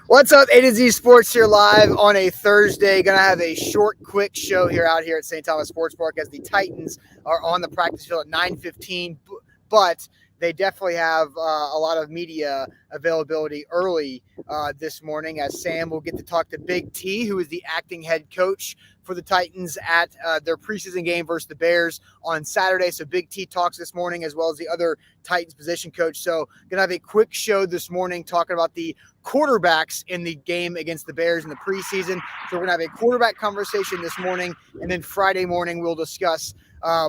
What's up, A to Z Sports here live on a Thursday. Going to have a short, quick show out here at St. Thomas Sports Park as the Titans are on the practice field at 9:15, but they definitely have a lot of media availability early this morning as Sam will get to talk to Big T, who is the acting head coach for the Titans at their preseason game versus the Bears on Saturday. So Big T talks this morning as well as the other Titans position coach. So going to have a quick show this morning talking about the quarterbacks in the game against the Bears in the preseason. So we're going to have a quarterback conversation this morning, and then Friday morning we'll discuss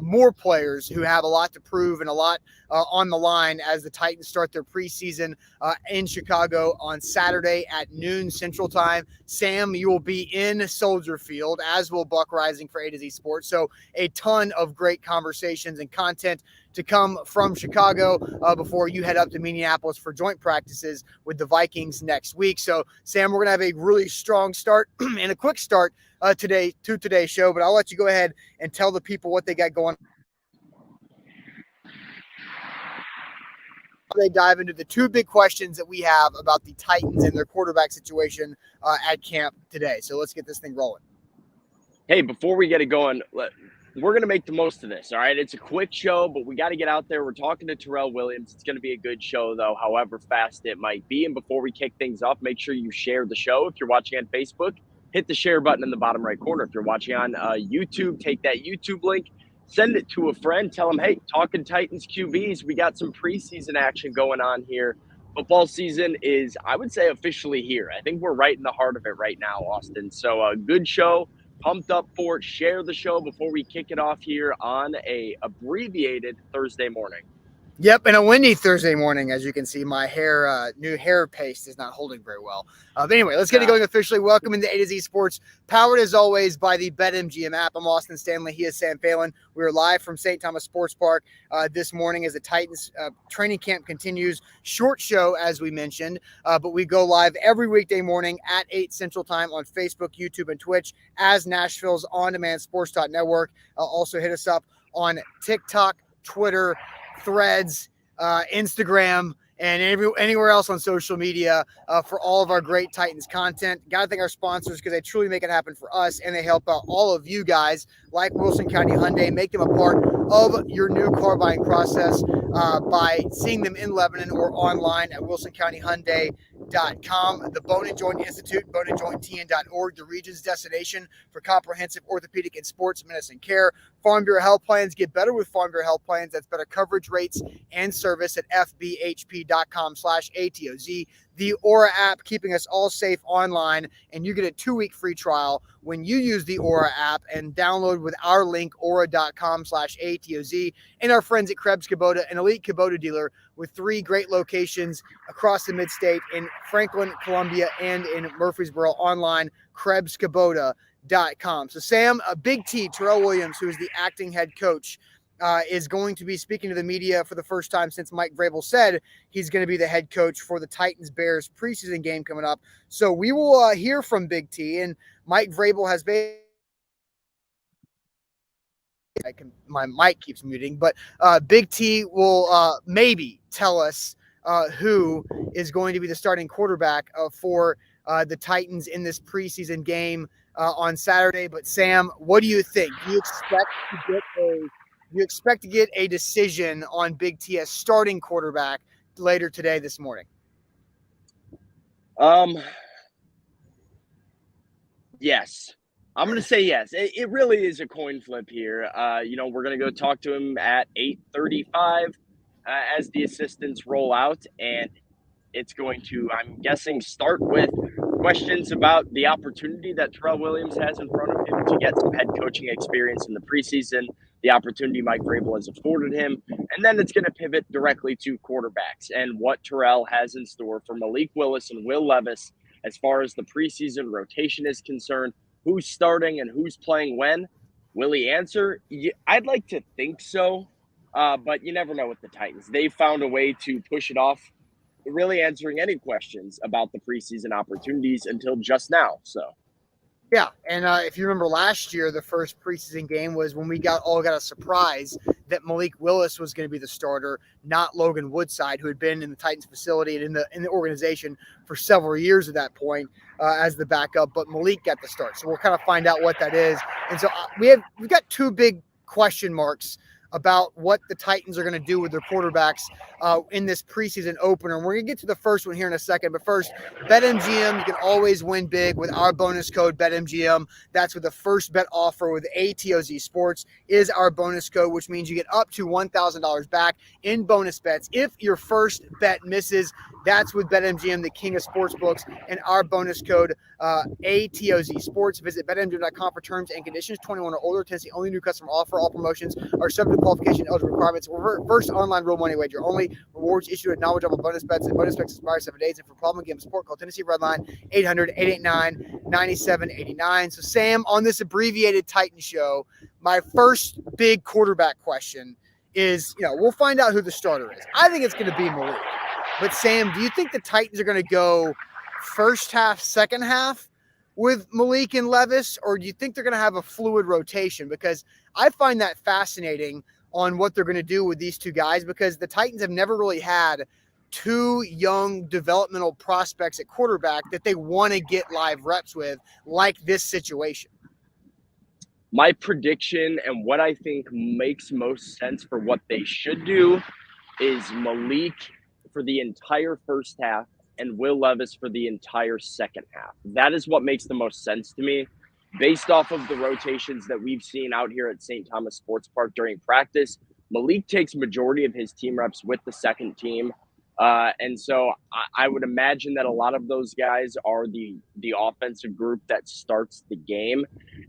more players who have a lot to prove and a lot on the line as the Titans start their preseason in Chicago on Saturday at noon Central Time. Sam, you will be in Soldier Field, as will Buck Rising for A to Z Sports. So a ton of great conversations and content to come from Chicago before you head up to Minneapolis for joint practices with the Vikings next week. So, Sam, we're going to have a really strong start and a quick start today's show, but I'll let you go ahead and tell the people what they got going. They dive into the two big questions that we have about the Titans and their quarterback situation at camp today. So let's get this thing rolling. Hey, before we get it going, we're going to make the most of this, all right? It's a quick show, but we got to get out there. We're talking to Terrell Williams. It's going to be a good show, though, however fast it might be. And before we kick things off, make sure you share the show. If you're watching on Facebook, hit the share button in the bottom right corner. If you're watching on YouTube, take that YouTube link, send it to a friend. Tell them, hey, talking Titans QBs. We got some preseason action going on here. Football season is, I would say, officially here. I think we're right in the heart of it right now, Austin. So a good show. Pumped up for it. Share the show before we kick it off here on a abbreviated Thursday morning. Yep, and a windy Thursday morning, as you can see. My new hair paste is not holding very well. But anyway, let's get it going officially. Welcome into A to Z Sports, powered as always by the BetMGM app. I'm Austin Stanley. He is Sam Phelan. We are live from St. Thomas Sports Park this morning as the Titans training camp continues. Short show, as we mentioned, but we go live every weekday morning at 8 Central Time on Facebook, YouTube, and Twitch as Nashville's on-demand sports network. Also hit us up on TikTok, Twitter, Threads, Instagram, and anywhere else on social media for all of our great Titans content. Got to thank our sponsors because they truly make it happen for us, and they help out all of you guys like Wilson County Hyundai. Make them a part of your new car buying process by seeing them in Lebanon or online at wilsoncountyhyundai.com. The Bone and Joint Institute, boneandjointtn.org, the region's destination for comprehensive orthopedic and sports medicine care. Farm Bureau Health Plans. Get better with Farm Bureau Health Plans. That's better coverage rates and service at fbhp.com/ATOZ. The Aura app, keeping us all safe online, and you get a 2-week free trial when you use the Aura app and download with our link, aura.com/ATOZ. And our friends at Krebs Kubota, an elite Kubota dealer with 3 great locations across the mid-state in Franklin, Columbia, and in Murfreesboro. Online, KrebsKubota.com. So Sam, Big T, Terrell Williams, who is the acting head coach, is going to be speaking to the media for the first time since Mike Vrabel said he's going to be the head coach for the Titans-Bears preseason game coming up. So we will hear from Big T, and Mike Vrabel has been my mic keeps muting, but Big T will maybe tell us who is going to be the starting quarterback for the Titans in this preseason game on Saturday. But Sam, what do you think? Do you expect to get a decision on Big T as starting quarterback later today, this morning? Yes. I'm going to say yes. It really is a coin flip here. We're going to go talk to him at 8:35 as the assistants roll out, and it's going to, I'm guessing, start with questions about the opportunity that Terrell Williams has in front of him to get some head coaching experience in the preseason, the opportunity Mike Vrabel has afforded him, and then it's going to pivot directly to quarterbacks and what Terrell has in store for Malik Willis and Will Levis as far as the preseason rotation is concerned. Who's starting and who's playing when? Will he answer? I'd like to think so, but you never know with the Titans. They've found a way to push it off, really answering any questions about the preseason opportunities until just now. So, Yeah, and if you remember last year, the first preseason game was when we got a surprise that Malik Willis was going to be the starter, not Logan Woodside, who had been in the Titans facility and in the organization for several years at that point as the backup. But Malik got the start, so we'll kind of find out what that is. And so we've got two big question marks about what the Titans are going to do with their quarterbacks in this preseason opener. And we're going to get to the first one here in a second. But first, BetMGM, you can always win big with our bonus code BetMGM. That's with the first bet offer with ATOZ Sports is our bonus code, which means you get up to $1,000 back in bonus bets. If your first bet misses, that's with BetMGM, the king of sportsbooks, and our bonus code ATOZ Sports. Visit BetMGM.com for terms and conditions. 21 or older. Tennessee only new customer offer. All promotions are subject to qualification and eligible requirements. First online real money wager only. Rewards issued at knowledgeable bonus bets. And bonus bets expire 7 days. And for problem game support, call Tennessee Redline 800-889-9789. So Sam, on this abbreviated Titan show, my first big quarterback question is, we'll find out who the starter is. I think it's going to be Malik. But Sam, do you think the Titans are going to go first half, second half with Malik and Levis, or do you think they're going to have a fluid rotation? Because I find that fascinating on what they're going to do with these two guys, because the Titans have never really had two young developmental prospects at quarterback that they want to get live reps with, like this situation. My prediction and what I think makes most sense for what they should do is Malik for the entire first half and Will Levis for the entire second half. That is what makes the most sense to me, based off of the rotations that we've seen out here at St. Thomas Sports Park during practice. Malik takes majority of his team reps with the second team. And so I would imagine that a lot of those guys are the offensive group that starts the game.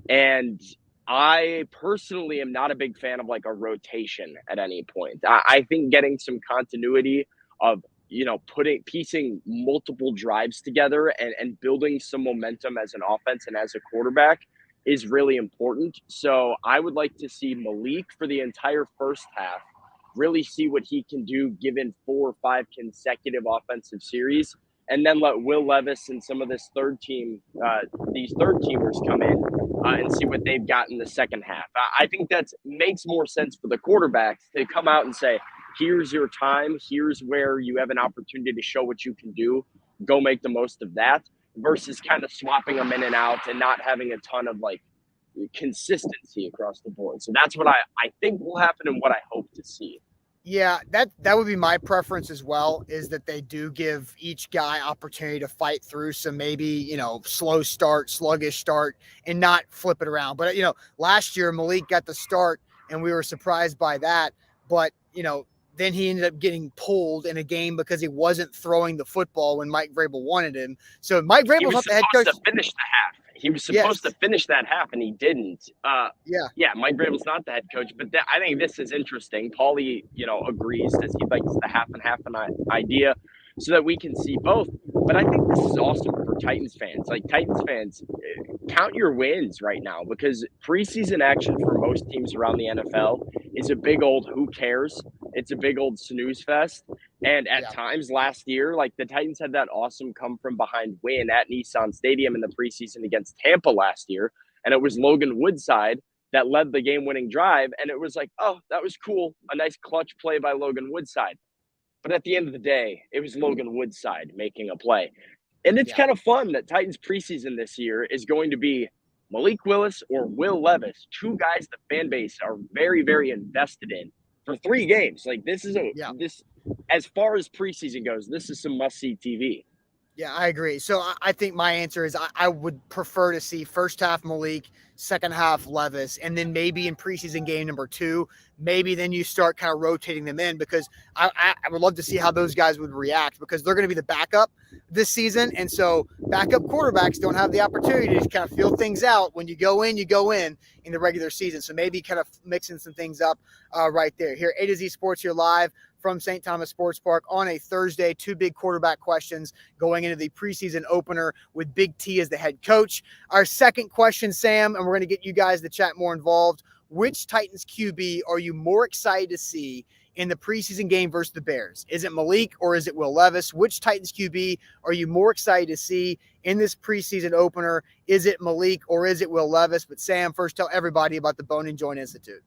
And I personally am not a big fan of like a rotation at any point. I think getting some continuity of, piecing multiple drives together and building some momentum as an offense and as a quarterback is really important. So I would like to see Malik for the entire first half, really see what he can do given 4 or 5 consecutive offensive series, and then let Will Levis and some of these third teamers come in and see what they've got in the second half. I think that makes more sense for the quarterbacks to come out and say, here's your time, here's where you have an opportunity to show what you can do, go make the most of that, versus kind of swapping them in and out and not having a ton of like consistency across the board. So that's what I think will happen and what I hope to see. Yeah, that would be my preference as well, is that they do give each guy opportunity to fight through some maybe, slow start, sluggish start, and not flip it around. But, last year Malik got the start and we were surprised by that. But, then he ended up getting pulled in a game because he wasn't throwing the football when Mike Vrabel wanted him. So Mike Vrabel's not the head coach. To finish the half. He was supposed to finish that half, and he didn't. Mike Vrabel's not the head coach, but I think this is interesting. Paulie, agrees that he likes the half and half an idea so that we can see both. But I think this is awesome for Titans fans. Like, Titans fans, count your wins right now, because preseason action for most teams around the NFL is a big old who cares. It's a big old snooze fest. And at times last year, like, the Titans had that awesome come from behind win at Nissan Stadium in the preseason against Tampa last year. And it was Logan Woodside that led the game-winning drive. And it was like, oh, that was cool. A nice clutch play by Logan Woodside. But at the end of the day, it was Logan Woodside making a play. And it's kind of fun that Titans preseason this year is going to be Malik Willis or Will Levis, two guys the fan base are very, very invested in for 3 games. Like, this is this, as far as preseason goes, this is some must-see TV. Yeah, I agree. So I think my answer is I would prefer to see first half Malik, second half Levis, and then maybe in preseason game number 2, maybe then you start kind of rotating them in, because I would love to see how those guys would react, because they're going to be the backup this season. And so backup quarterbacks don't have the opportunity to kind of feel things out. When you go in the regular season. So maybe kind of mixing some things up right there. Here, A to Z Sports here live from St. Thomas Sports Park on a Thursday. 2 big quarterback questions going into the preseason opener with Big T as the head coach. Our second question, Sam, and we're going to get you guys to chat more involved. Which Titans QB are you more excited to see in the preseason game versus the Bears? Is it Malik or is it Will Levis? Which Titans QB are you more excited to see in this preseason opener? Is it Malik or is it Will Levis? But Sam, first tell everybody about the Bone and Joint Institute.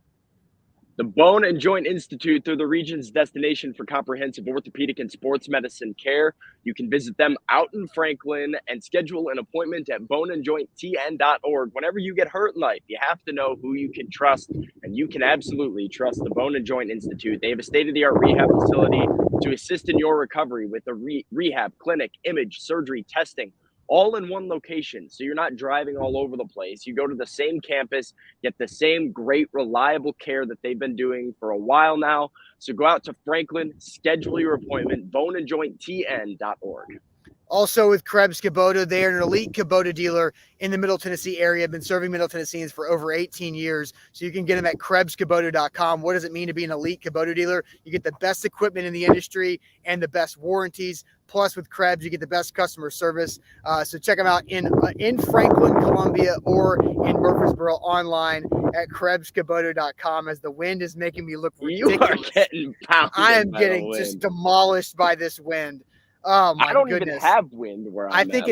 The Bone and Joint Institute, they're the region's destination for comprehensive orthopedic and sports medicine care. You can visit them out in Franklin and schedule an appointment at boneandjointtn.org. Whenever you get hurt in life, you have to know who you can trust, and you can absolutely trust the Bone and Joint Institute. They have a state-of-the-art rehab facility to assist in your recovery with a rehab, clinic, image, surgery, testing, all in one location. So you're not driving all over the place. You go to the same campus, get the same great, reliable care that they've been doing for a while now. So go out to Franklin, schedule your appointment, boneandjointtn.org. Also with Krebs Kubota, they are an elite Kubota dealer in the Middle Tennessee area. Been serving Middle Tennesseans for over 18 years. So you can get them at KrebsKubota.com. What does it mean to be an elite Kubota dealer? You get the best equipment in the industry and the best warranties. Plus with Krebs, you get the best customer service. So check them out in Franklin, Columbia, or in Murfreesboro online at KrebsKubota.com. As the wind is making me look ridiculous. You are getting pounded. I am getting just demolished by this wind. Oh my I don't goodness. even have wind where I'm at.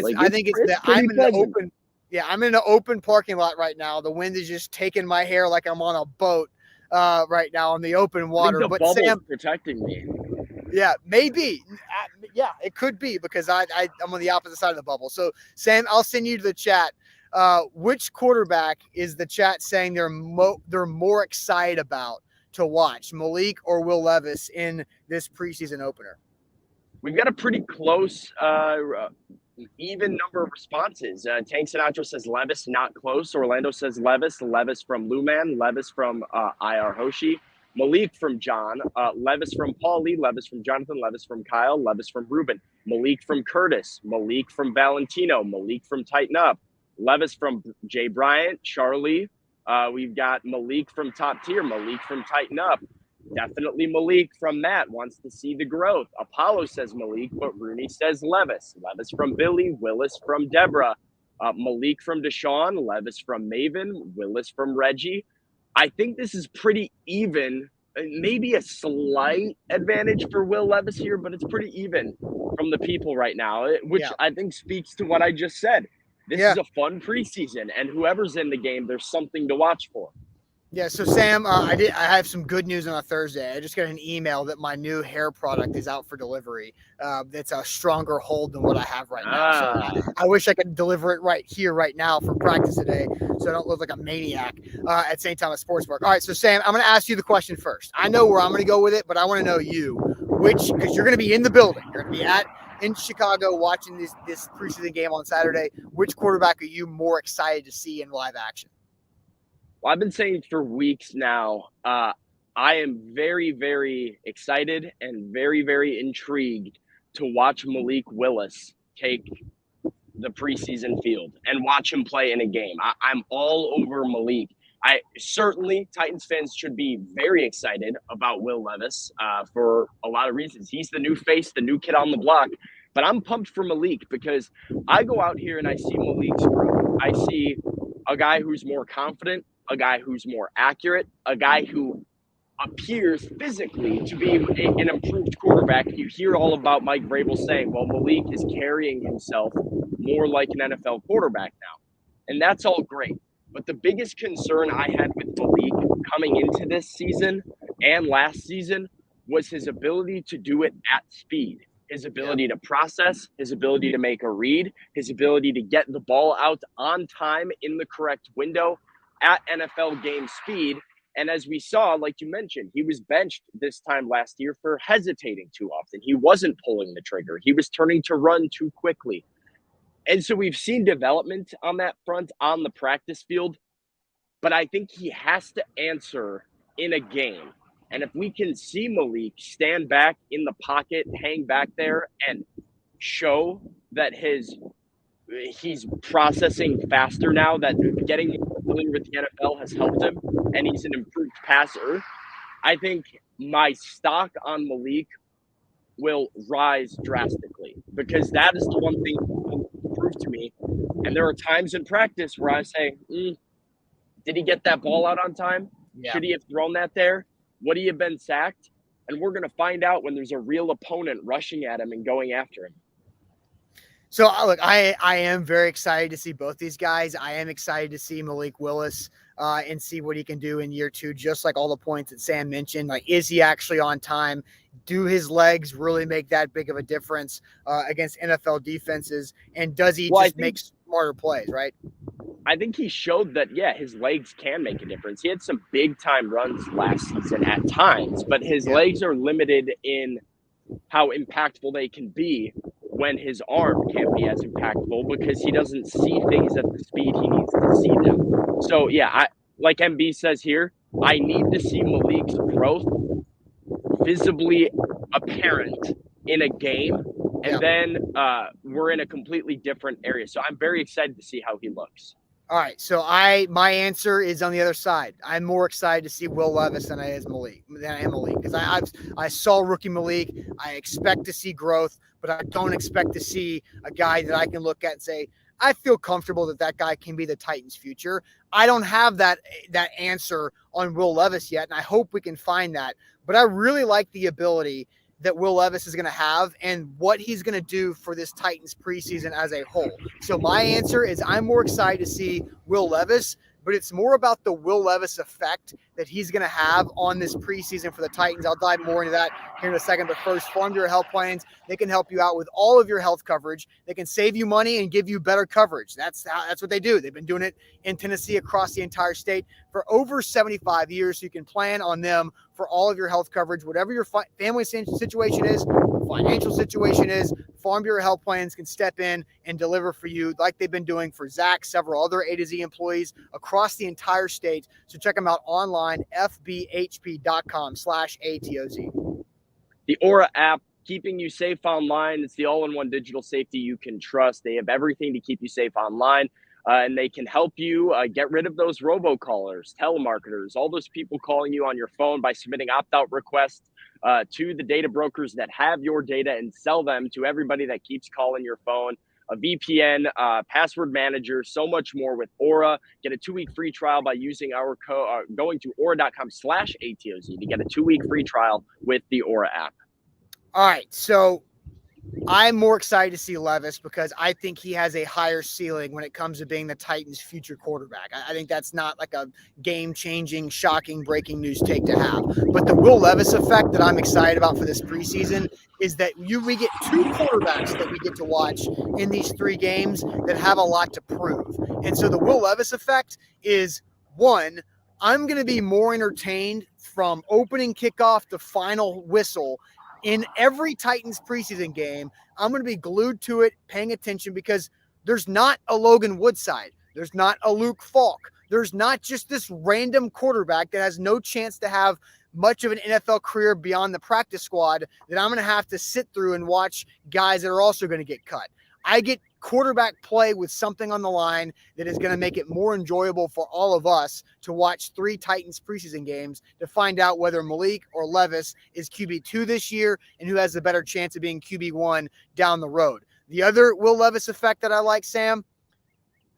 I'm in an open parking lot right now. The wind is just taking my hair like I'm on a boat right now on the open water. But Sam protecting me. Yeah, maybe. Yeah, it could be because I'm on the opposite side of the bubble. So Sam, I'll send you to the chat. Which quarterback is the chat saying they're more excited about to watch, Malik or Will Levis in this preseason opener? We've got a pretty close, even number of responses. Tank Sinatra says Levis, not close. Orlando says Levis. Levis from Luman. Levis from IR Hoshi. Malik from John. Levis from Paul Lee. Levis from Jonathan. Levis from Kyle. Levis from Ruben. Malik from Curtis. Malik from Valentino. Malik from Tighten Up. Levis from Jay Bryant. Charlie. We've got Malik from Top Tier. Malik from Tighten Up. Definitely Malik from Matt, wants to see the growth. Apollo says Malik, but Rooney says Levis. Levis from Billy, Willis from Deborah. Malik from Deshaun, Levis from Maven, Willis from Reggie. I think this is pretty even. Maybe a slight advantage for Will Levis here, but it's pretty even from the people right now, which I think speaks to what I just said. This is a fun preseason, and whoever's in the game, there's something to watch for. Yeah, so Sam, I have some good news on a Thursday. I just got an email that my new hair product is out for delivery. That's a stronger hold than what I have right now. So I wish I could deliver it right now for practice today, so I don't look like a maniac at St. Thomas Sportspark. All right, so Sam, I'm going to ask you the question first. I know where I'm going to go with it, but I want to know because you're going to be in the building. You're going to be in Chicago watching this preseason game on Saturday. Which quarterback are you more excited to see in live action? Well, I've been saying for weeks now, I am very, very excited and very, very intrigued to watch Malik Willis take the preseason field and watch him play in a game. I'm all over Malik. Certainly, Titans fans should be very excited about Will Levis for a lot of reasons. He's the new face, the new kid on the block. But I'm pumped for Malik because I go out here and I see Malik's growth. I see a guy who's more confident, a guy who's more accurate, a guy who appears physically to be an improved quarterback. You hear all about Mike Vrabel saying, well, Malik is carrying himself more like an NFL quarterback now. And that's all great. But the biggest concern I had with Malik coming into this season and last season was his ability to do it at speed. His ability to process, his ability to make a read, his ability to get the ball out on time in the correct window at NFL game speed. And as we saw, like you mentioned, he was benched this time last year for hesitating too often. He wasn't pulling the trigger. He was turning to run too quickly. And so we've seen development on that front on the practice field. But I think he has to answer in a game. And if we can see Malik stand back in the pocket, hang back there, and show that he's processing faster now, that getting familiar with the NFL has helped him, and he's an improved passer, I think my stock on Malik will rise drastically, because that is the one thing he'll prove to me. And there are times in practice where I say, did he get that ball out on time? Yeah. Should he have thrown that there? Would he have been sacked? and we're going to find out when there's a real opponent rushing at him and going after him. So look, I am very excited to see both these guys. I am excited to see Malik Willis and see what he can do in year 2, just like all the points that Sam mentioned. Like, is he actually on time? Do his legs really make that big of a difference against NFL defenses? And does he make smarter plays, right? I think he showed that, yeah, his legs can make a difference. He had some big-time runs last season at times, but his legs are limited in how impactful they can be when his arm can't be as impactful because he doesn't see things at the speed he needs to see them. So, yeah, like MB says here, I need to see Malik's growth visibly apparent in a game, and then we're in a completely different area. So I'm very excited to see how he looks. All right, so my answer is on the other side. I'm more excited to see Will Levis than I am Malik because I saw rookie Malik. I expect to see growth, but I don't expect to see a guy that I can look at and say I feel comfortable that guy can be the Titans' future. I don't have that answer on Will Levis yet, and I hope we can find that. But I really like the ability that Will Levis is going to have and what he's going to do for this Titans preseason as a whole. So my answer is I'm more excited to see Will Levis, but it's more about the Will Levis effect that he's going to have on this preseason for the Titans. I'll dive more into that here in a second. But first, Farm Bureau Health Plans. They can help you out with all of your health coverage. They can save you money and give you better coverage. That's what they do. They've been doing it in Tennessee across the entire state for over 75 years. So you can plan on them for all of your health coverage, whatever your family situation is, financial situation is. Farm Bureau Health Plans can step in and deliver for you like they've been doing for Zach, several other A to Z employees across the entire state. So check them out online, fbhp.com/ATOZ. The Aura app, keeping you safe online. It's the all-in-one digital safety you can trust. They have everything to keep you safe online, and they can help you get rid of those robocallers, telemarketers, all those people calling you on your phone by submitting opt-out requests to the data brokers that have your data and sell them to everybody that keeps calling your phone. A VPN, password manager, so much more with Aura. Get a 2-week free trial by using our code, going to aura.com/ATOZ to get a 2-week free trial with the Aura app. All right, so I'm more excited to see Levis because I think he has a higher ceiling when it comes to being the Titans' future quarterback. I think that's not like a game-changing, shocking, breaking news take to have. But the Will Levis effect that I'm excited about for this preseason is that we get 2 quarterbacks that we get to watch in these 3 games that have a lot to prove. And so the Will Levis effect is, one, I'm going to be more entertained from opening kickoff to final whistle in every Titans preseason game. I'm going to be glued to it, paying attention, because there's not a Logan Woodside. There's not a Luke Falk. There's not just this random quarterback that has no chance to have much of an NFL career beyond the practice squad that I'm going to have to sit through and watch guys that are also going to get cut. I get quarterback play with something on the line that is going to make it more enjoyable for all of us to watch 3 Titans preseason games to find out whether Malik or Levis is QB2 this year and who has a better chance of being QB1 down the road. The other Will Levis effect that I like, Sam,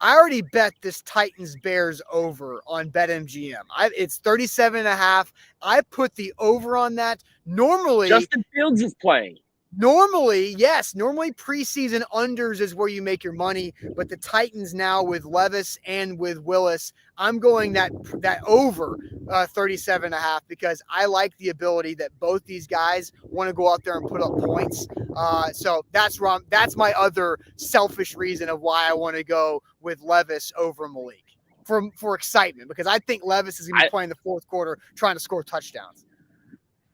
I already bet this Titans Bears over on BetMGM. It's 37.5. I put the over on that. Normally, Justin Fields is playing. Normally, yes. Normally, preseason unders is where you make your money. But the Titans now with Levis and with Willis, I'm going that over 37.5 because I like the ability that both these guys want to go out there and put up points. So that's wrong. That's my other selfish reason of why I want to go with Levis over Malik for excitement, because I think Levis is going to be playing the fourth quarter trying to score touchdowns.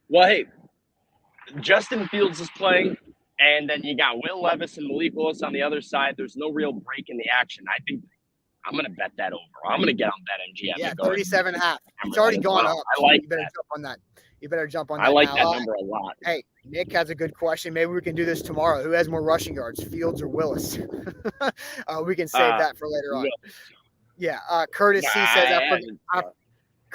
Well, hey, Justin Fields is playing, and then you got Will Levis and Malik Willis on the other side. There's no real break in the action. I think I'm going to bet that over. I'm going to get on BetMGM. Yeah, 37.5. It's already gone up. I like you better that. Jump on that. You better jump on that. I like now. that number a lot. Hey, Nick has a good question. Maybe we can do this tomorrow. Who has more rushing yards, Fields or Willis? We can save that for later on. Yeah. Curtis C says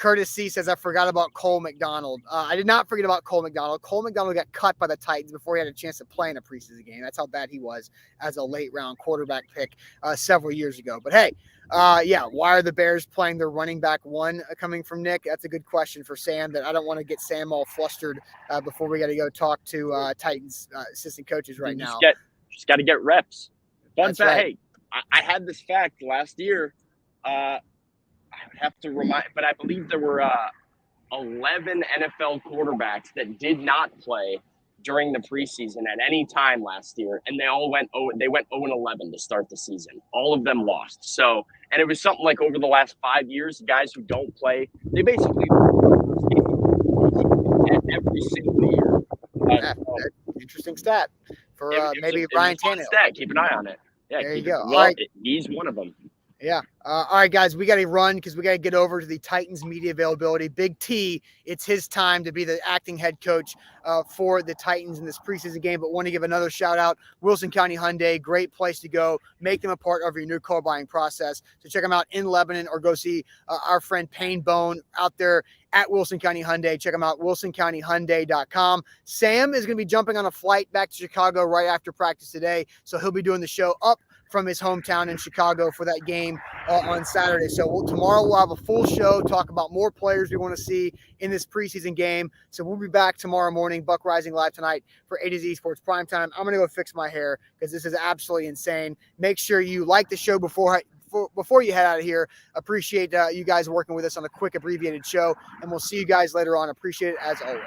Curtis C says, I forgot about Cole McDonald. I did not forget about Cole McDonald. Cole McDonald got cut by the Titans before he had a chance to play in a preseason game. That's how bad he was as a late-round quarterback pick several years ago. But, hey, why are the Bears playing their running back one coming from Nick? That's a good question for Sam that I don't want to get Sam all flustered before we got to go talk to Titans assistant coaches right now. Just got to get reps. Fun fact, right. hey, I had this fact last year. I would have to remind, but I believe there were 11 NFL quarterbacks that did not play during the preseason at any time last year, and they went 0-11 to start the season. All of them lost. So, and it was something like over the last 5 years, guys who don't play, they basically every single year. Interesting stat for maybe Ryan Tannehill. Stat. Keep an eye on it. Yeah, there you go. Well, all right. He's one of them. Yeah. All right, guys, we got to run because we got to get over to the Titans media availability. Big T, it's his time to be the acting head coach for the Titans in this preseason game. But want to give another shout out, Wilson County Hyundai, great place to go. Make them a part of your new car buying process. So check them out in Lebanon or go see our friend Payne Bone out there at Wilson County Hyundai. Check them out, wilsoncountyhyundai.com. Sam is going to be jumping on a flight back to Chicago right after practice today. So he'll be doing the show up from his hometown in Chicago for that game on Saturday. So tomorrow we'll have a full show, talk about more players we want to see in this preseason game. So we'll be back tomorrow morning, Buck Rising Live tonight for A to Z Sports Primetime. I'm going to go fix my hair because this is absolutely insane. Make sure you like the show before you head out of here. Appreciate you guys working with us on a quick abbreviated show, and we'll see you guys later on. Appreciate it as always.